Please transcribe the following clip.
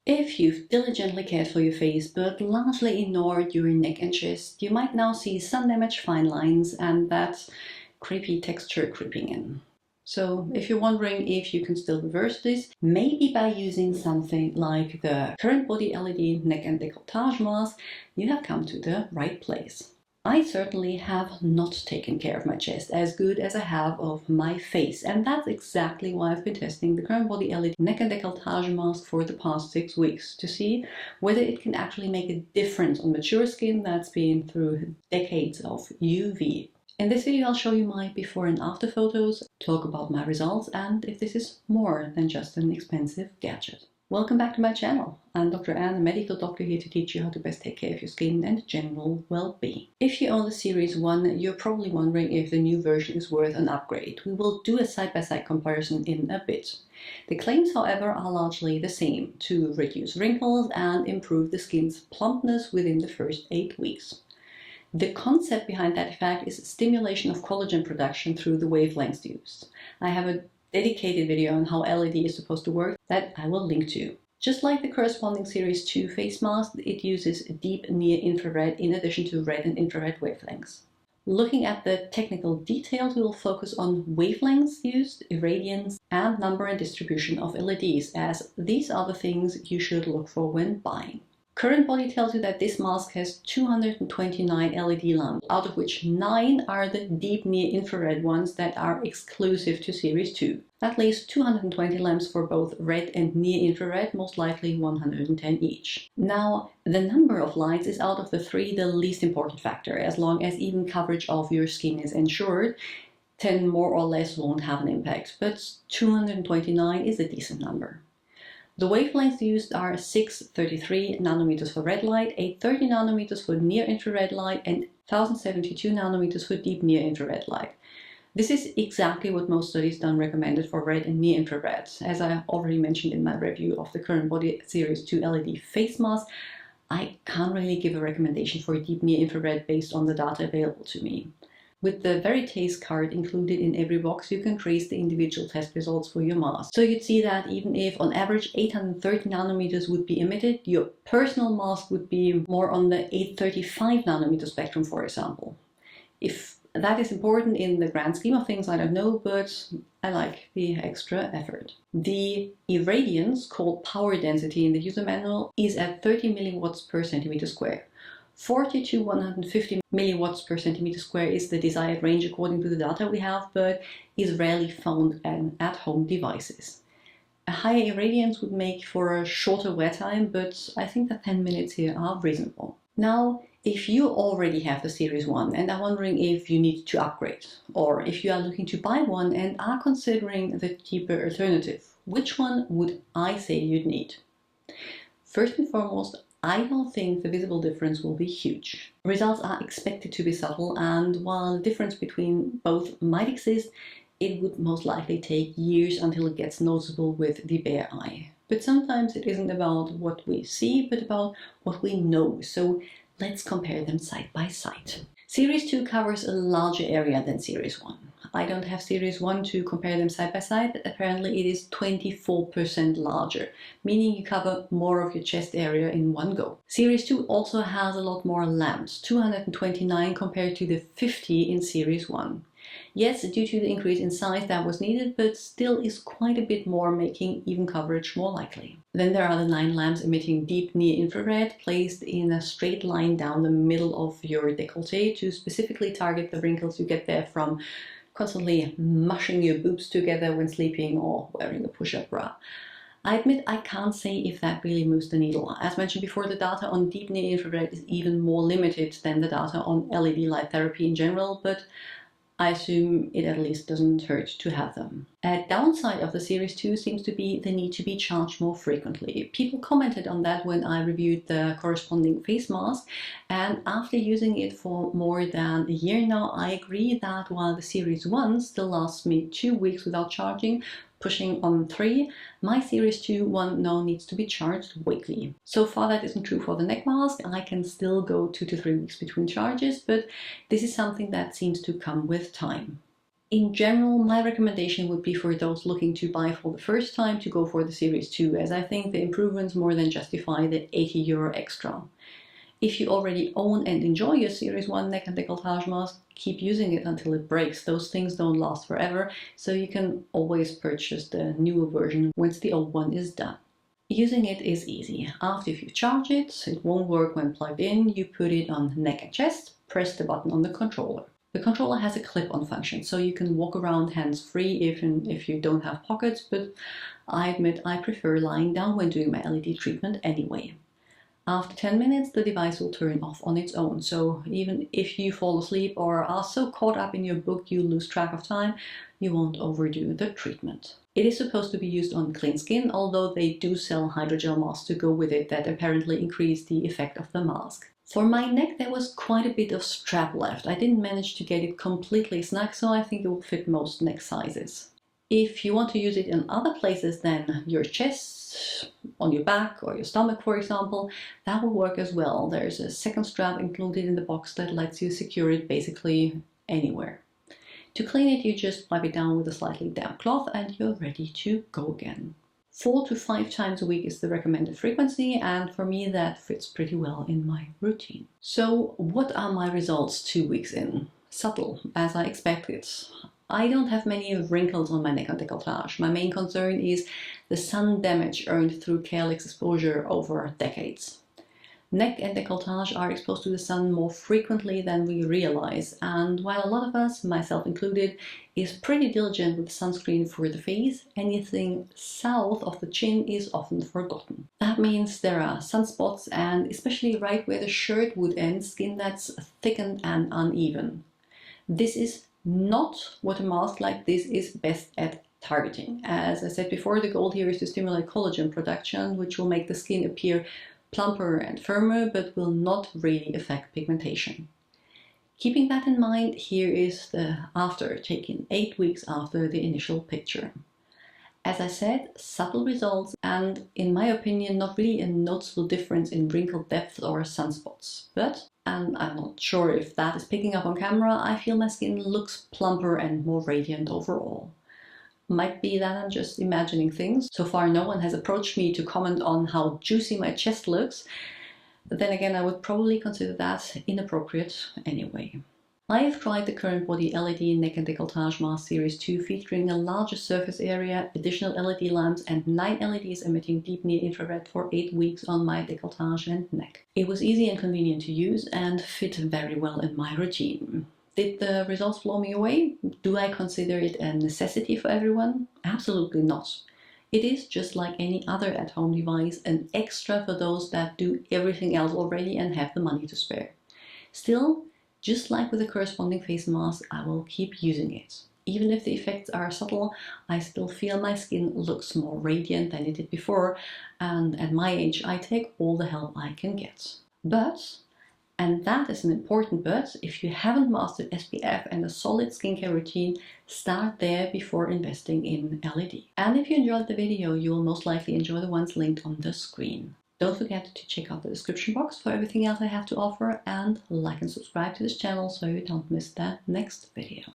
If you've diligently cared for your face but largely ignored your neck and chest, you might now see sun damage, fine lines, and that creepy texture creeping in. So if you're wondering if you can still reverse this, maybe by using something like the CurrentBody LED neck and décolletage mask, you have come to the right place. I certainly have not taken care of my chest as good as I have of my face, and that's exactly why I've been testing the CurrentBody LED neck and décolletage mask for the past 6 weeks, to see whether it can actually make a difference on mature skin that's been through decades of UV. In this video I'll show you my before and after photos, talk about my results, and if this is more than just an expensive gadget. Welcome back to my channel. I'm Dr. Anne, a medical doctor here to teach you how to best take care of your skin and general well-being. If you own the Series 1, you're probably wondering if the new version is worth an upgrade. We will do a side-by-side comparison in a bit. The claims, however, are largely the same: to reduce wrinkles and improve the skin's plumpness within the first 8 weeks. The concept behind that effect is stimulation of collagen production through the wavelengths used. I have a dedicated video on how LED is supposed to work that I will link to. Just like the corresponding Series 2 face mask, it uses deep near-infrared in addition to red and infrared wavelengths. Looking at the technical details, we will focus on wavelengths used, irradiance, and number and distribution of LEDs, as these are the things you should look for when buying. CurrentBody tells you that this mask has 229 LED lamps, out of which 9 are the deep near-infrared ones that are exclusive to Series 2. That leaves 220 lamps for both red and near-infrared, most likely 110 each. Now, the number of lights is out of the 3 the least important factor. As long as even coverage of your skin is ensured, 10 more or less won't have an impact, but 229 is a decent number. The wavelengths used are 633 nanometers for red light, 830 nanometers for near-infrared light, and 1072 nanometers for deep near-infrared light. This is exactly what most studies done recommended for red and near-infrared. As I already mentioned in my review of the CurrentBody Series 2 LED face mask, I can't really give a recommendation for deep near-infrared based on the data available to me. With the Veritas card included in every box, you can trace the individual test results for your mask. So you'd see that even if on average 830 nanometers would be emitted, your personal mask would be more on the 835 nanometer spectrum, for example. If that is important in the grand scheme of things, I don't know, but I like the extra effort. The irradiance, called power density in the user manual, is at 30 milliwatts per centimeter square. 40 to 150 milliwatts per centimeter square is the desired range according to the data we have, but is rarely found in at-home devices. A higher irradiance would make for a shorter wear time, but I think that 10 minutes here are reasonable. Now, if you already have the Series 1 and are wondering if you need to upgrade, or if you are looking to buy one and are considering the cheaper alternative, which one would I say you'd need? First and foremost, I don't think the visible difference will be huge. Results are expected to be subtle, and while the difference between both might exist, it would most likely take years until it gets noticeable with the bare eye. But sometimes it isn't about what we see, but about what we know, so let's compare them side by side. Series 2 covers a larger area than Series 1. I don't have Series 1 to compare them side by side, but apparently it is 24% larger, meaning you cover more of your chest area in one go. Series 2 also has a lot more lamps, 229 compared to the 50 in Series 1. Yes, due to the increase in size that was needed, but still is quite a bit more, making even coverage more likely. Then there are the 9 lamps emitting deep near-infrared, placed in a straight line down the middle of your décolleté to specifically target the wrinkles you get there from constantly mushing your boobs together when sleeping or wearing a push-up bra. I admit I can't say if that really moves the needle. As mentioned before, the data on deep near-infrared is even more limited than the data on LED light therapy in general, but I assume it at least doesn't hurt to have them. A downside of the Series 2 seems to be the need to be charged more frequently. People commented on that when I reviewed the corresponding face mask, and after using it for more than a year now, I agree that while the Series 1 still lasts me 2 weeks without charging, pushing on 3, my Series 2 one now needs to be charged weekly. So far that isn't true for the neck mask. I can still go 2 to 3 weeks between charges, but this is something that seems to come with time. In general, my recommendation would be for those looking to buy for the first time to go for the Series 2, as I think the improvements more than justify the €80 extra. If you already own and enjoy your Series 1 neck and décolletage mask, keep using it until it breaks. Those things don't last forever, so you can always purchase the newer version once the old one is done. Using it is easy. After you charge it, it won't work when plugged in. You put it on neck and chest, press the button on the controller. The controller has a clip-on function, so you can walk around hands-free even if you don't have pockets, but I admit I prefer lying down when doing my LED treatment anyway. After 10 minutes, the device will turn off on its own, so even if you fall asleep or are so caught up in your book you lose track of time, you won't overdo the treatment. It is supposed to be used on clean skin, although they do sell hydrogel masks to go with it that apparently increase the effect of the mask. For my neck there was quite a bit of strap left. I didn't manage to get it completely snug, so I think it will fit most neck sizes. If you want to use it in other places than your chest, on your back or your stomach for example, that will work as well. There's a second strap included in the box that lets you secure it basically anywhere. To clean it, you just wipe it down with a slightly damp cloth and you're ready to go again. 4 to 5 times a week is the recommended frequency, and for me that fits pretty well in my routine. So what are my results 2 weeks in? Subtle, as I expected. I don't have many wrinkles on my neck and décolletage. My main concern is the sun damage earned through careless exposure over decades. Neck and décolletage are exposed to the sun more frequently than we realize, and while a lot of us, myself included, is pretty diligent with sunscreen for the face, anything south of the chin is often forgotten. That means there are sunspots, and especially right where the shirt would end, skin that's thickened and uneven. This is not what a mask like this is best at targeting. As I said before, the goal here is to stimulate collagen production, which will make the skin appear plumper and firmer, but will not really affect pigmentation. Keeping that in mind, here is the after, taken 8 weeks after the initial picture. As I said, subtle results and, in my opinion, not really a noticeable difference in wrinkle depth or sunspots. But, and I'm not sure if that is picking up on camera, I feel my skin looks plumper and more radiant overall. Might be that I'm just imagining things. So far no one has approached me to comment on how juicy my chest looks. But then again, I would probably consider that inappropriate anyway. I have tried the CurrentBody LED Neck and Décolletage Mask Series 2 featuring a larger surface area, additional LED lamps and 9 LEDs emitting deep near infrared for 8 weeks on my décolletage and neck. It was easy and convenient to use and fit very well in my routine. Did the results blow me away? Do I consider it a necessity for everyone? Absolutely not. It is, just like any other at-home device, an extra for those that do everything else already and have the money to spare. Still, just like with the corresponding face mask, I will keep using it. Even if the effects are subtle, I still feel my skin looks more radiant than it did before, and at my age I take all the help I can get. But, and that is an important but, if you haven't mastered SPF and a solid skincare routine, start there before investing in LED. And if you enjoyed the video, you will most likely enjoy the ones linked on the screen. Don't forget to check out the description box for everything else I have to offer, and like and subscribe to this channel so you don't miss the next video.